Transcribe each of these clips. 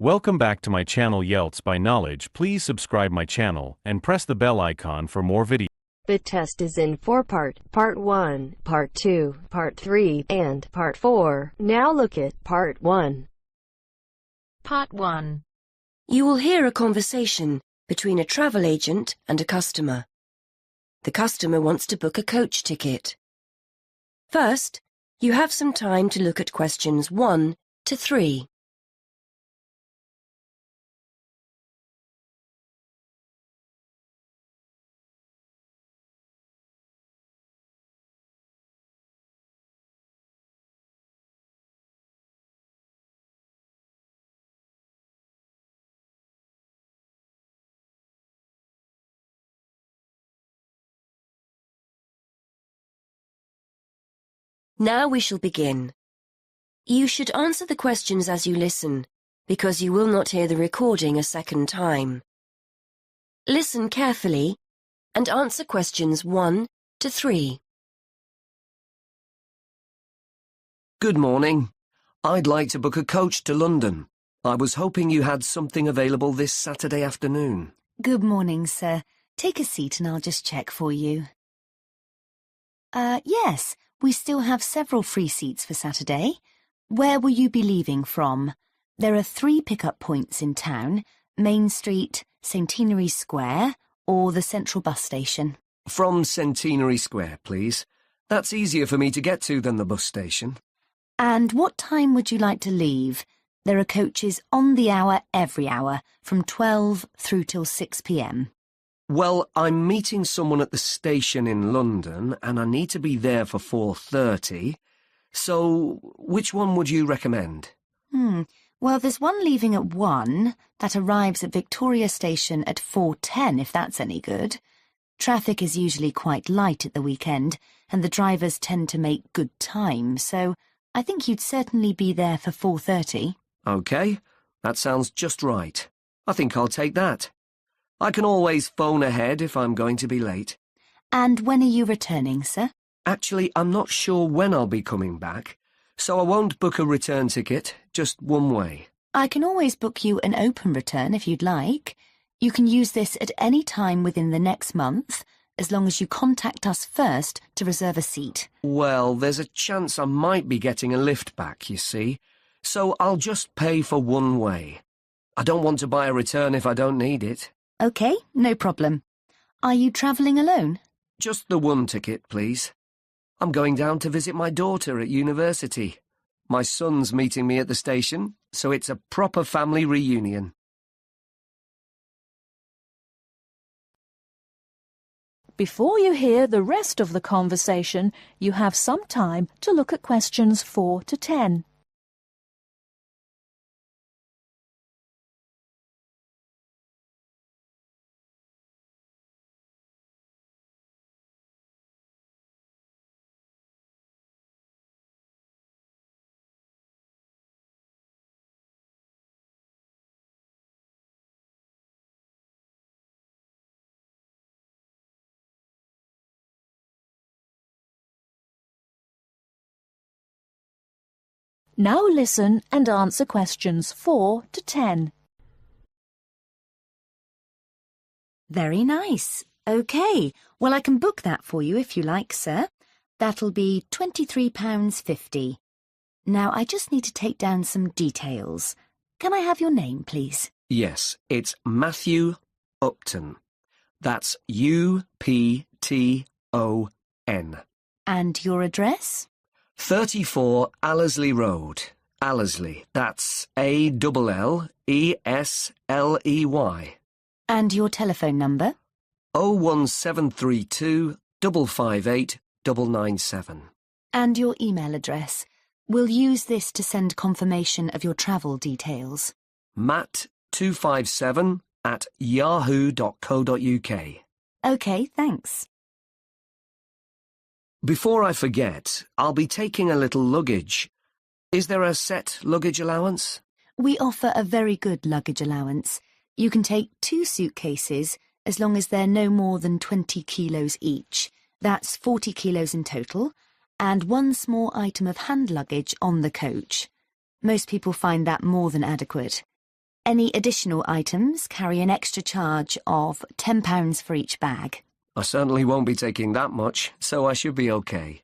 Welcome back to my channel IELTS by Knowledge. Please subscribe my channel and press the bell icon for more videos. The test is in 4 parts, Part 1, Part 2, Part 3, and Part 4. Now look at Part 1. Part 1. You will hear a conversation between a travel agent and a customer. The customer wants to book a coach ticket. First, you have some time to look at questions 1 to 3. Now we shall begin. You should answer the questions as you listen, because you will not hear the recording a second time. Listen carefully and answer questions 1 to 3. Good morning. I'd like to book a coach to London. I was hoping you had something available this Saturday afternoon. Good morning, sir. Take a seat and I'll just check for you. Yes, we still have several free seats for Saturday. Where will you be leaving from? There are 3 pickup points in town: Main Street, Centenary Square, or the Central Bus Station. From Centenary Square, please. That's easier for me to get to than the bus station. And what time would you like to leave? There are coaches on the hour every hour, from 12 through till 6 p.m. Well, I'm meeting someone at the station in London, and I need to be there for 4:30. So, which one would you recommend? Well, there's one leaving at 1 that arrives at Victoria Station at 4:10, if that's any good. Traffic is usually quite light at the weekend, and the drivers tend to make good time, so I think you'd certainly be there for 4:30. OK, that sounds just right. I think I'll take that. I can always phone ahead if I'm going to be late. And when are you returning, sir? Actually, I'm not sure when I'll be coming back, so I won't book a return ticket, just one way. I can always book you an open return if you'd like. You can use this at any time within the next month, as long as you contact us first to reserve a seat. Well, there's a chance I might be getting a lift back, you see, so I'll just pay for one way. I don't want to buy a return if I don't need it. OK, no problem. Are you travelling alone? Just the one ticket, please. I'm going down to visit my daughter at university. My son's meeting me at the station, so it's a proper family reunion. Before you hear the rest of the conversation, you have some time to look at questions 4 to 10. Now listen and answer questions 4 to 10. Very nice. OK, well, I can book that for you if you like, sir. That'll be £23.50. Now, I just need to take down some details. Can I have your name, please? Yes, it's Matthew Upton. That's U-P-T-O-N. And your address? 34 Allesley Road. Allesley, that's A-L-L-E-S-L-E-Y. And your telephone number? 01732 558 997. And your email address? We'll use this to send confirmation of your travel details. matt257@yahoo.co.uk. OK, thanks. Before I forget, I'll be taking a little luggage. Is there a set luggage allowance? We offer a very good luggage allowance. You can take 2 suitcases as long as they're no more than 20 kilos each. That's 40 kilos in total, and 1 small item of hand luggage on the coach. Most people find that more than adequate. Any additional items carry an extra charge of £10 for each bag. I certainly won't be taking that much, so I should be okay.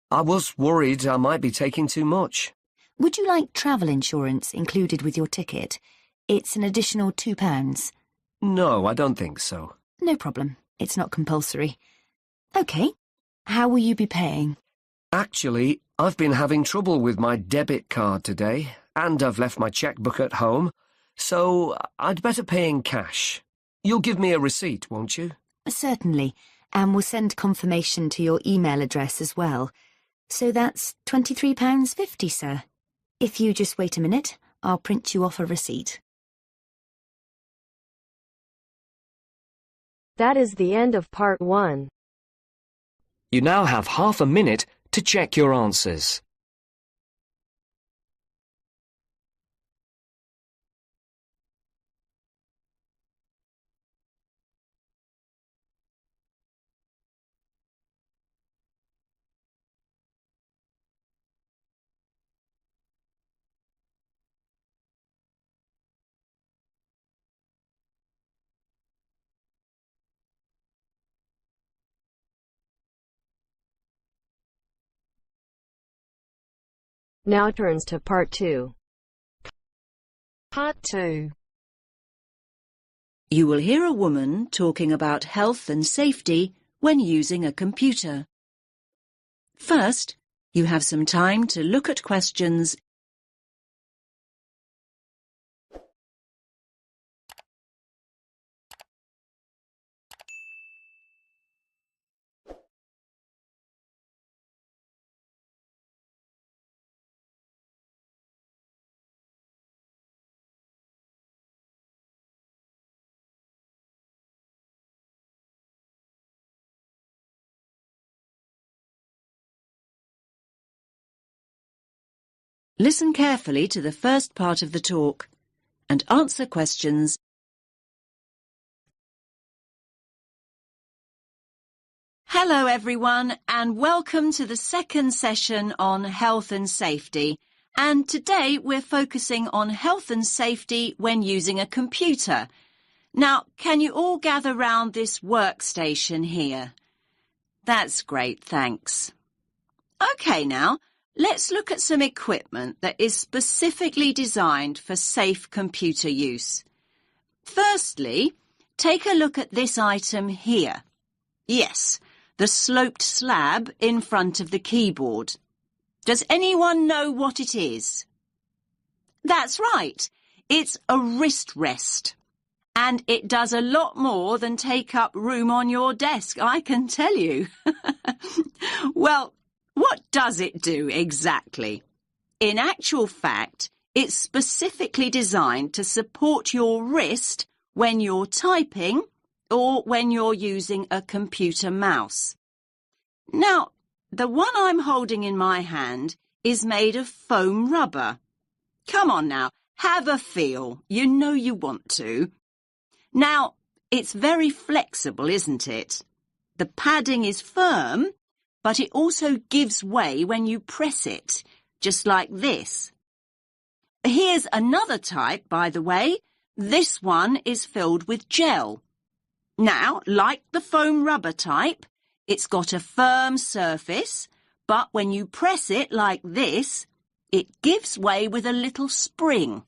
I was worried I might be taking too much. Would you like travel insurance included with your ticket? It's an additional £2. No, I don't think so. No problem. It's not compulsory. OK. How will you be paying? Actually, I've been having trouble with my debit card today, and I've left my checkbook at home, so I'd better pay in cash. You'll give me a receipt, won't you? Certainly, and we'll send confirmation to your email address as well. So that's £23.50, sir. If you just wait a minute, I'll print you off a receipt. That is the end of part 1. You now have half a minute to check your answers. Now turns to part 2. Part 2. You will hear a woman talking about health and safety when using a computer. First, you have some time to look at questions . Listen carefully to the first part of the talk and answer questions. Hello everyone, and welcome to the second session on health and safety. And today we're focusing on health and safety when using a computer. Now, can you all gather round this workstation here? That's great, thanks. Okay now, let's look at some equipment that is specifically designed for safe computer use. Firstly, take a look at this item here. Yes, the sloped slab in front of the keyboard. Does anyone know what it is? That's right, it's a wrist rest. And it does a lot more than take up room on your desk, I can tell you. Well, what does it do exactly? In actual fact, it's specifically designed to support your wrist when you're typing or when you're using a computer mouse. Now, the one I'm holding in my hand is made of foam rubber. Come on now, have a feel. You know you want to. Now, it's very flexible, isn't it? The padding is firm, but it also gives way when you press it, just like this. Here's another type, by the way. This one is filled with gel. Now, like the foam rubber type, it's got a firm surface, but when you press it like this, it gives way with a little spring.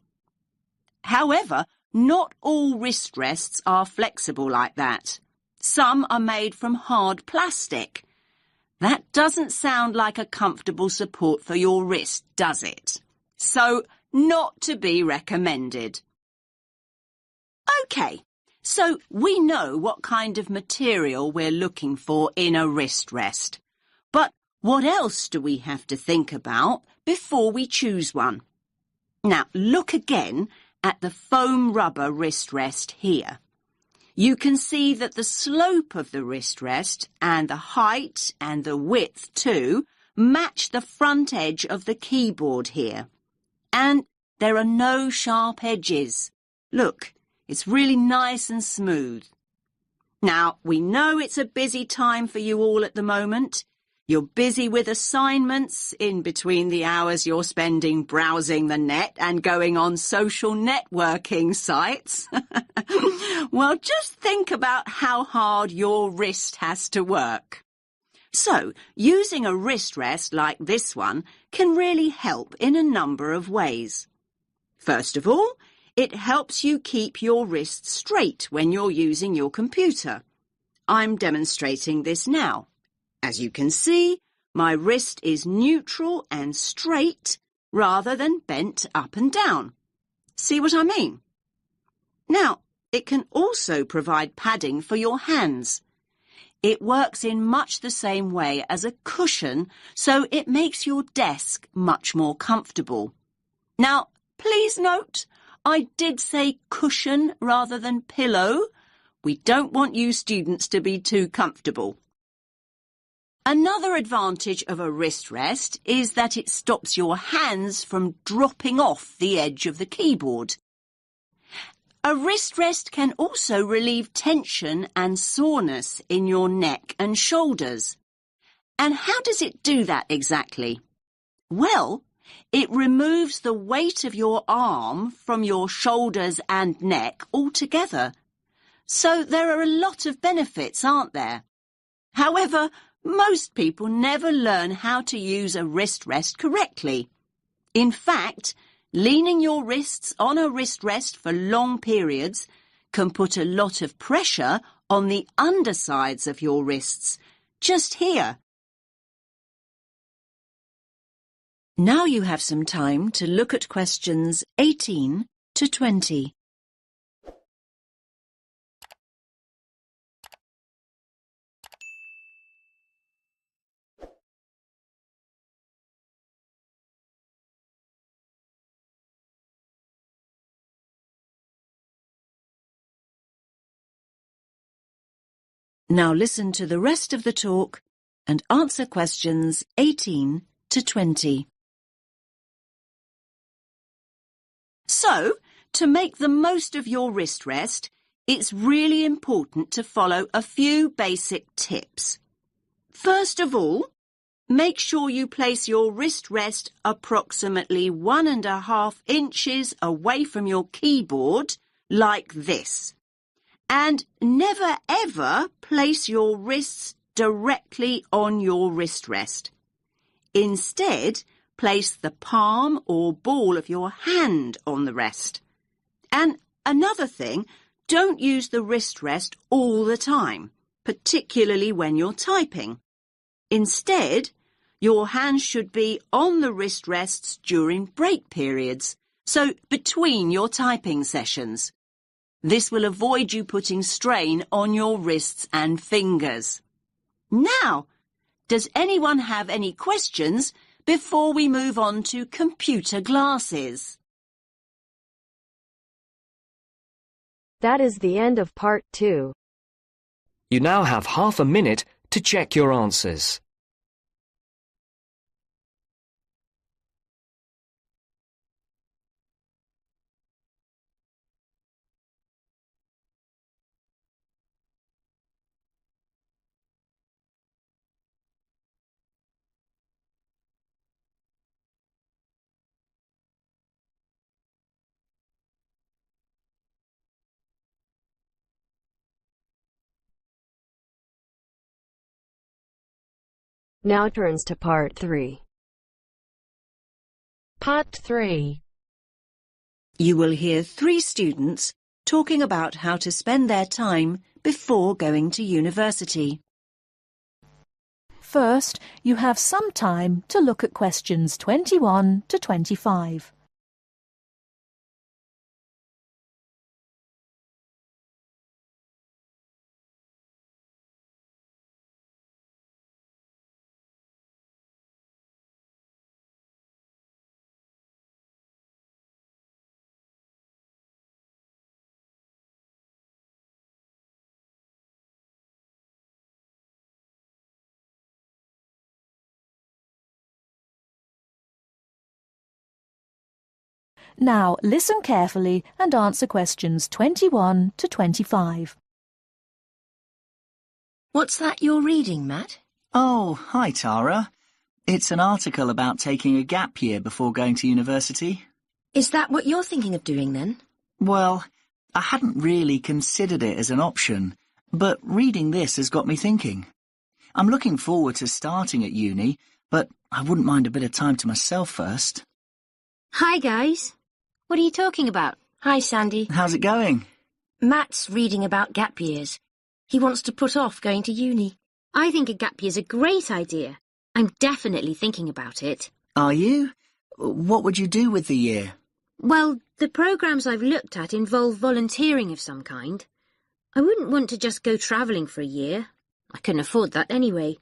However, not all wrist rests are flexible like that. Some are made from hard plastic. That doesn't sound like a comfortable support for your wrist, does it? So, not to be recommended. OK, so we know what kind of material we're looking for in a wrist rest. But what else do we have to think about before we choose one? Now, look again at the foam rubber wrist rest here. You can see that the slope of the wrist rest and the height and the width too match the front edge of the keyboard here. And there are no sharp edges. Look, it's really nice and smooth. Now, we know it's a busy time for you all at the moment. You're busy with assignments in between the hours you're spending browsing the net and going on social networking sites. Well, just think about how hard your wrist has to work. So, using a wrist rest like this one can really help in a number of ways. First of all, it helps you keep your wrist straight when you're using your computer. I'm demonstrating this now. As you can see, my wrist is neutral and straight rather than bent up and down. See what I mean? Now, it can also provide padding for your hands. It works in much the same way as a cushion, so it makes your desk much more comfortable. Now, please note, I did say cushion rather than pillow. We don't want you students to be too comfortable. Another advantage of a wrist rest is that it stops your hands from dropping off the edge of the keyboard. A wrist rest can also relieve tension and soreness in your neck and shoulders. And how does it do that exactly? Well, it removes the weight of your arm from your shoulders and neck altogether. So there are a lot of benefits, aren't there? However, most people never learn how to use a wrist rest correctly. In fact, leaning your wrists on a wrist rest for long periods can put a lot of pressure on the undersides of your wrists, just here. Now you have some time to look at questions 18 to 20. Now listen to the rest of the talk and answer questions 18 to 20. So, to make the most of your wrist rest, it's really important to follow a few basic tips. First of all, make sure you place your wrist rest approximately 1.5 inches away from your keyboard, like this. And never ever place your wrists directly on your wrist rest. Instead, place the palm or ball of your hand on the rest. And another thing, don't use the wrist rest all the time, particularly when you're typing. Instead, your hands should be on the wrist rests during break periods, so between your typing sessions. This will avoid you putting strain on your wrists and fingers. Now, does anyone have any questions before we move on to computer glasses? That is the end of part 2. You now have half a minute to check your answers. Now turns to part 3. Part 3. You will hear 3 students talking about how to spend their time before going to university. First, you have some time to look at questions 21 to 25. Now listen carefully and answer questions 21 to 25. What's that you're reading, Matt? Oh, hi, Tara. It's an article about taking a gap year before going to university. Is that what you're thinking of doing then? Well, I hadn't really considered it as an option, but reading this has got me thinking. I'm looking forward to starting at uni, but I wouldn't mind a bit of time to myself first. Hi, guys. What are you talking about? Hi, Sandy. How's it going? Matt's reading about gap years. He wants to put off going to uni. I think a gap year's a great idea. I'm definitely thinking about it. Are you? What would you do with the year? Well, the programmes I've looked at involve volunteering of some kind. I wouldn't want to just go travelling for a year. I couldn't afford that anyway.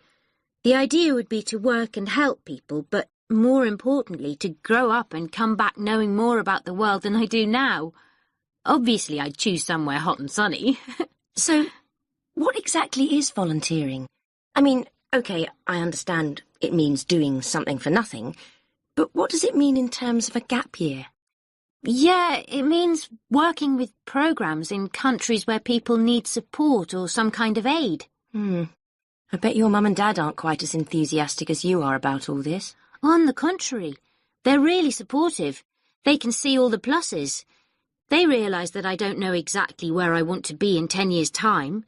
The idea would be to work and help people, but more importantly, to grow up and come back knowing more about the world than I do now. Obviously, I'd choose somewhere hot and sunny. So, what exactly is volunteering? I mean, OK, I understand it means doing something for nothing, but what does it mean in terms of a gap year? Yeah, it means working with programmes in countries where people need support or some kind of aid. I bet your mum and dad aren't quite as enthusiastic as you are about all this. On the contrary, they're really supportive. They can see all the pluses. They realise that I don't know exactly where I want to be in 10 years' time.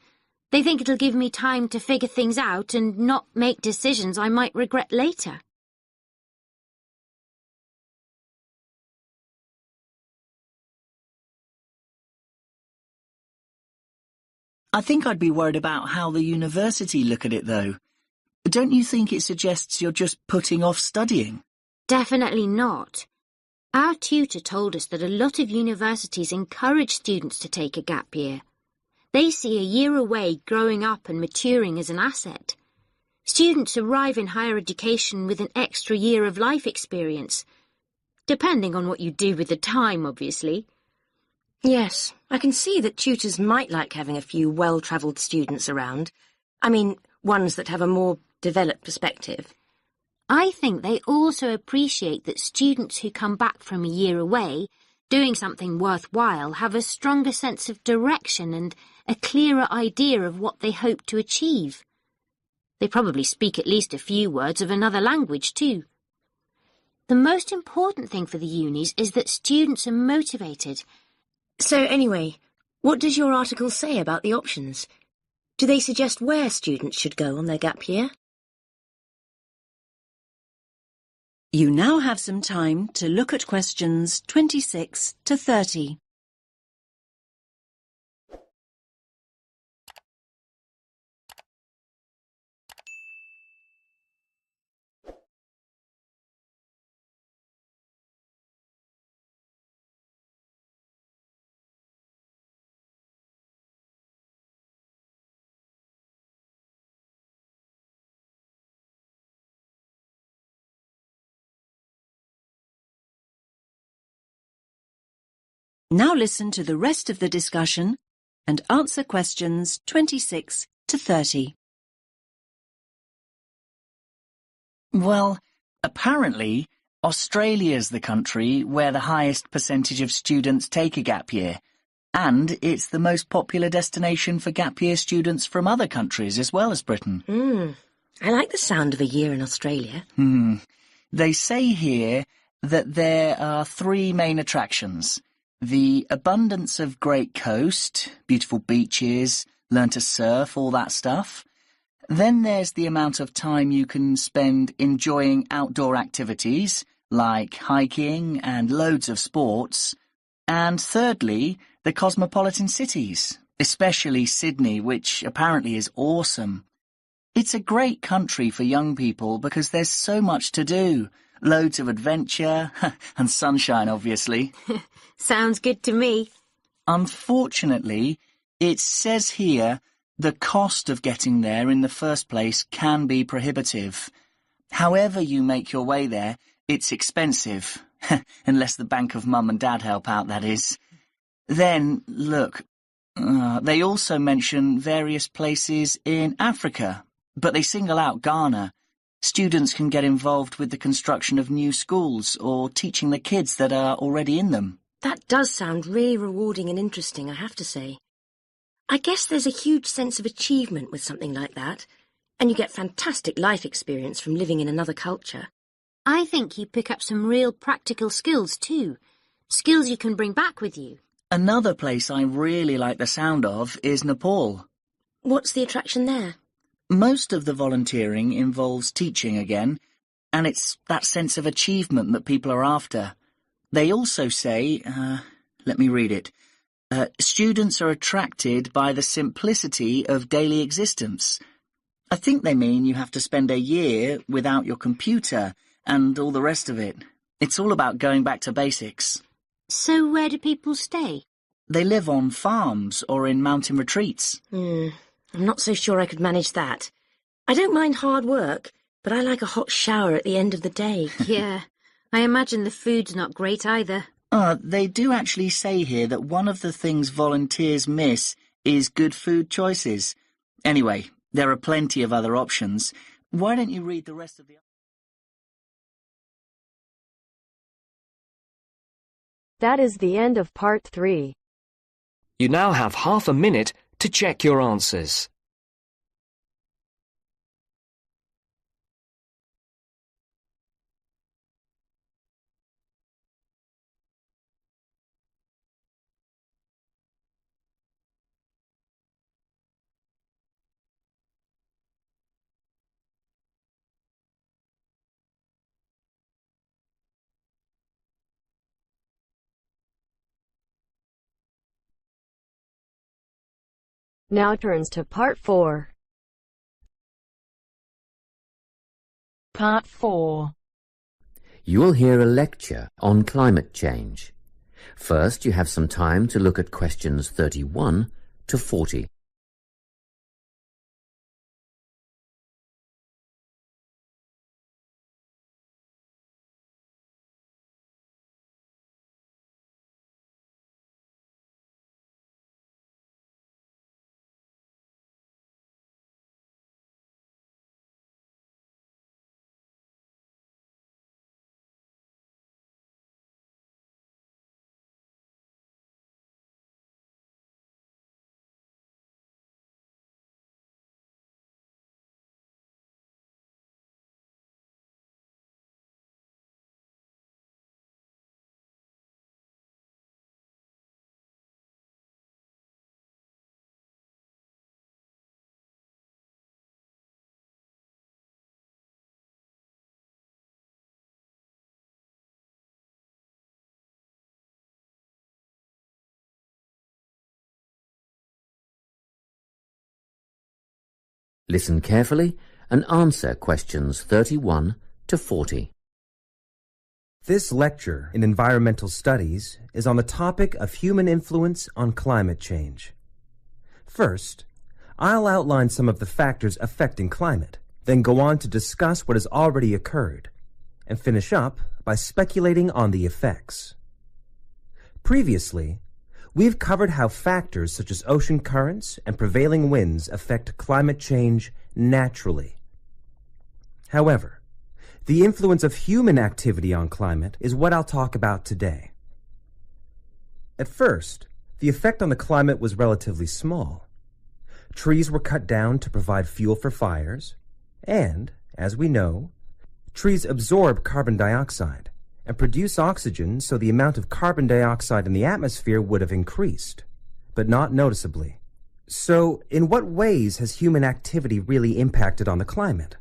They think it'll give me time to figure things out and not make decisions I might regret later. I think I'd be worried about how the university look at it, though. Don't you think it suggests you're just putting off studying? Definitely not. Our tutor told us that a lot of universities encourage students to take a gap year. They see a year away growing up and maturing as an asset. Students arrive in higher education with an extra year of life experience, depending on what you do with the time, obviously. Yes, I can see that tutors might like having a few well-travelled students around. I mean, ones that have a more developed perspective. I think they also appreciate that students who come back from a year away, doing something worthwhile, have a stronger sense of direction and a clearer idea of what they hope to achieve. They probably speak at least a few words of another language too. The most important thing for the unis is that students are motivated. So anyway, what does your article say about the options? Do they suggest where students should go on their gap year? You now have some time to look at questions 26 to 30. Now listen to the rest of the discussion and answer questions 26 to 30. Well, apparently, Australia's the country where the highest percentage of students take a gap year, and it's the most popular destination for gap year students from other countries as well as Britain. I like the sound of a year in Australia. They say here that there are 3 main attractions. The abundance of great coast, beautiful beaches, learn to surf, all that stuff. Then there's the amount of time you can spend enjoying outdoor activities, like hiking and loads of sports. And thirdly, the cosmopolitan cities, especially Sydney, which apparently is awesome. It's a great country for young people because there's so much to do. Loads of adventure, and sunshine, obviously. Sounds good to me. Unfortunately, it says here the cost of getting there in the first place can be prohibitive. However you make your way there, it's expensive. Unless the bank of mum and dad help out, that is. Then, look, they also mention various places in Africa, but they single out Ghana. Students can get involved with the construction of new schools or teaching the kids that are already in them. That does sound really rewarding and interesting, I have to say. I guess there's a huge sense of achievement with something like that. And you get fantastic life experience from living in another culture. I think you pick up some real practical skills too. Skills you can bring back with you. Another place I really like the sound of is Nepal. What's the attraction there? Most of the volunteering involves teaching again, and it's that sense of achievement that people are after. They also say, let me read it, students are attracted by the simplicity of daily existence. I think they mean you have to spend a year without your computer and all the rest of it. It's all about going back to basics. So where do people stay? They live on farms or in mountain retreats. I'm not so sure I could manage that. I don't mind hard work, but I like a hot shower at the end of the day. Yeah, I imagine the food's not great either. They do actually say here that one of the things volunteers miss is good food choices. Anyway, there are plenty of other options. Why don't you read the rest of the... That is the end of part 3. You now have half a minute to check your answers. Now turns to part 4. Part 4. You will hear a lecture on climate change. First, you have some time to look at questions 31 to 40. Listen carefully and answer questions 31 to 40. This lecture in environmental studies is on the topic of human influence on climate change. First, I'll outline some of the factors affecting climate, then go on to discuss what has already occurred, and finish up by speculating on the effects. Previously, we've covered how factors such as ocean currents and prevailing winds affect climate change naturally. However, the influence of human activity on climate is what I'll talk about today. At first, the effect on the climate was relatively small. Trees were cut down to provide fuel for fires, and, as we know, trees absorb carbon dioxide and produce oxygen, so the amount of carbon dioxide in the atmosphere would have increased, but not noticeably. So, in what ways has human activity really impacted on the climate?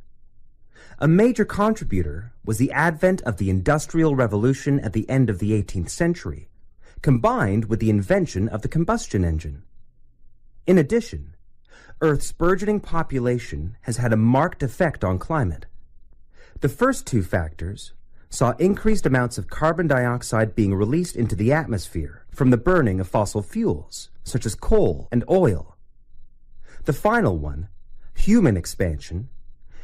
A major contributor was the advent of the Industrial Revolution at the end of the 18th century, combined with the invention of the combustion engine. In addition, Earth's burgeoning population has had a marked effect on climate. The first two factors saw increased amounts of carbon dioxide being released into the atmosphere from the burning of fossil fuels, such as coal and oil. The final one, human expansion,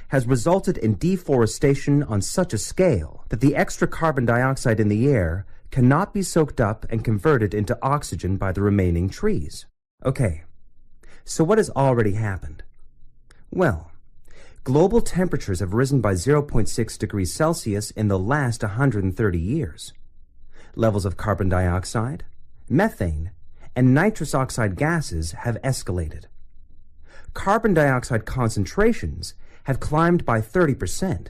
has resulted in deforestation on such a scale that the extra carbon dioxide in the air cannot be soaked up and converted into oxygen by the remaining trees. Okay, so what has already happened? Well, global temperatures have risen by 0.6 degrees Celsius in the last 130 years. Levels of carbon dioxide, methane, and nitrous oxide gases have escalated. carbon dioxide concentrations have climbed by 30%,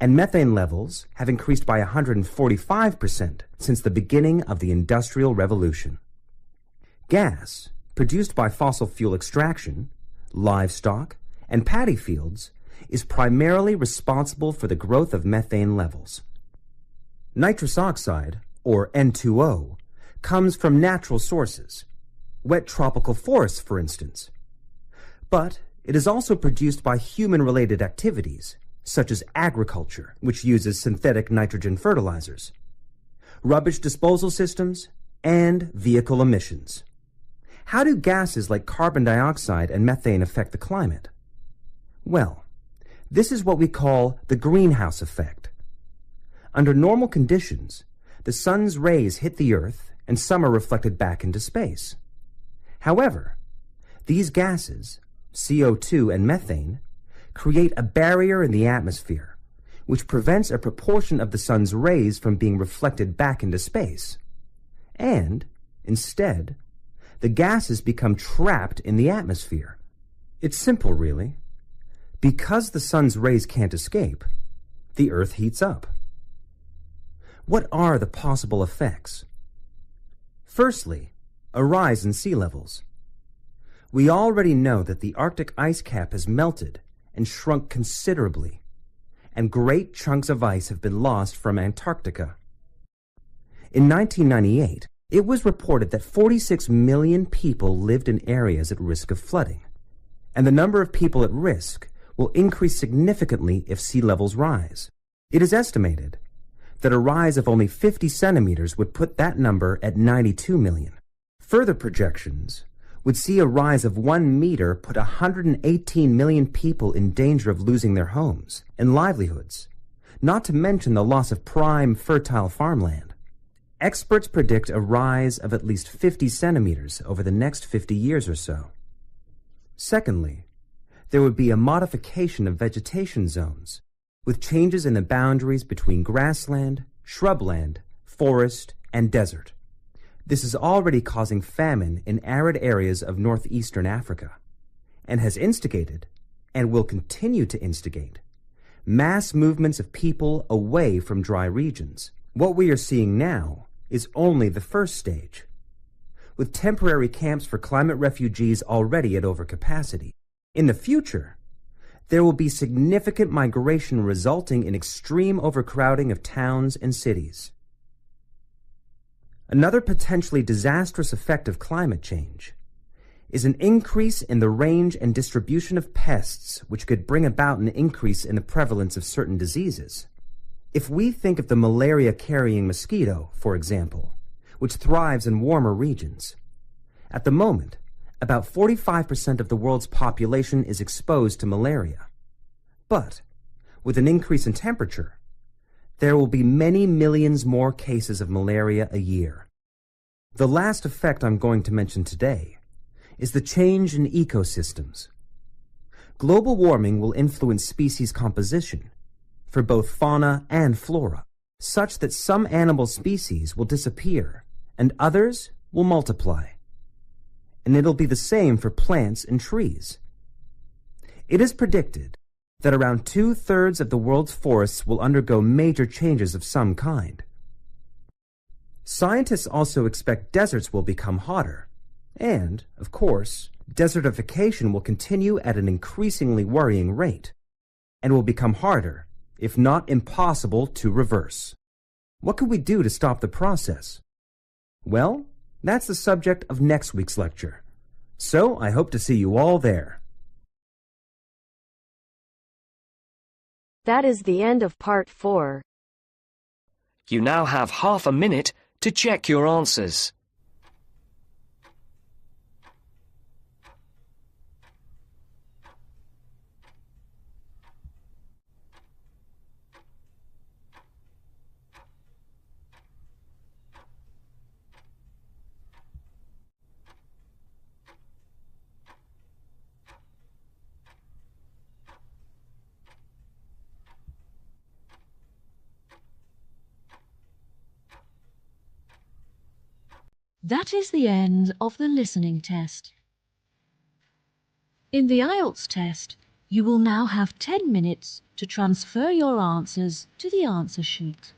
and methane levels have increased by 145% since the beginning of the Industrial Revolution. Gas, produced by fossil fuel extraction, livestock, and paddy fields, is primarily responsible for the growth of methane levels. Nitrous oxide, or N2O, comes from natural sources, wet tropical forests, for instance. But it is also produced by human-related activities, such as agriculture, which uses synthetic nitrogen fertilizers, rubbish disposal systems, and vehicle emissions. How do gases like carbon dioxide and methane affect the climate? Well, this is what we call the greenhouse effect. Under normal conditions, the sun's rays hit the Earth and some are reflected back into space. However, these gases, CO2 and methane, create a barrier in the atmosphere, which prevents a proportion of the sun's rays from being reflected back into space. And, instead, the gases become trapped in the atmosphere. It's simple, really. Because the sun's rays can't escape, the Earth heats up. What are the possible effects? Firstly, a rise in sea levels. We already know that the Arctic ice cap has melted and shrunk considerably, and great chunks of ice have been lost from Antarctica. In 1998, it was reported that 46 million people lived in areas at risk of flooding, and the number of people at risk will increase significantly if sea levels rise. It is estimated that a rise of only 50 centimeters would put that number at 92 million. Further projections would see a rise of 1 meter put 118 million people in danger of losing their homes and livelihoods, not to mention the loss of prime, fertile farmland. Experts predict a rise of at least 50 centimeters over the next 50 years or so. Secondly, there would be a modification of vegetation zones, with changes in the boundaries between grassland, shrubland, forest, and desert. This is already causing famine in arid areas of northeastern Africa, and has instigated, and will continue to instigate, mass movements of people away from dry regions. What we are seeing now is only the first stage, with temporary camps for climate refugees already at overcapacity. In the future, there will be significant migration resulting in extreme overcrowding of towns and cities. Another potentially disastrous effect of climate change is an increase in the range and distribution of pests, which could bring about an increase in the prevalence of certain diseases. If we think of the malaria-carrying mosquito, for example, which thrives in warmer regions, at the moment, about 45% of the world's population is exposed to malaria. But, with an increase in temperature, there will be many millions more cases of malaria a year. The last effect I'm going to mention today is the change in ecosystems. Global warming will influence species composition for both fauna and flora, such that some animal species will disappear and others will multiply. And it'll be the same for plants and trees. It is predicted that around 2/3 of the world's forests will undergo major changes of some kind. Scientists also expect deserts will become hotter, and, of course, desertification will continue at an increasingly worrying rate, and will become harder, if not impossible, to reverse. What can we do to stop the process? Well, that's the subject of next week's lecture. So I hope to see you all there. That is the end of part 4. You now have half a minute to check your answers. That is the end of the listening test. In the IELTS test, you will now have 10 minutes to transfer your answers to the answer sheet.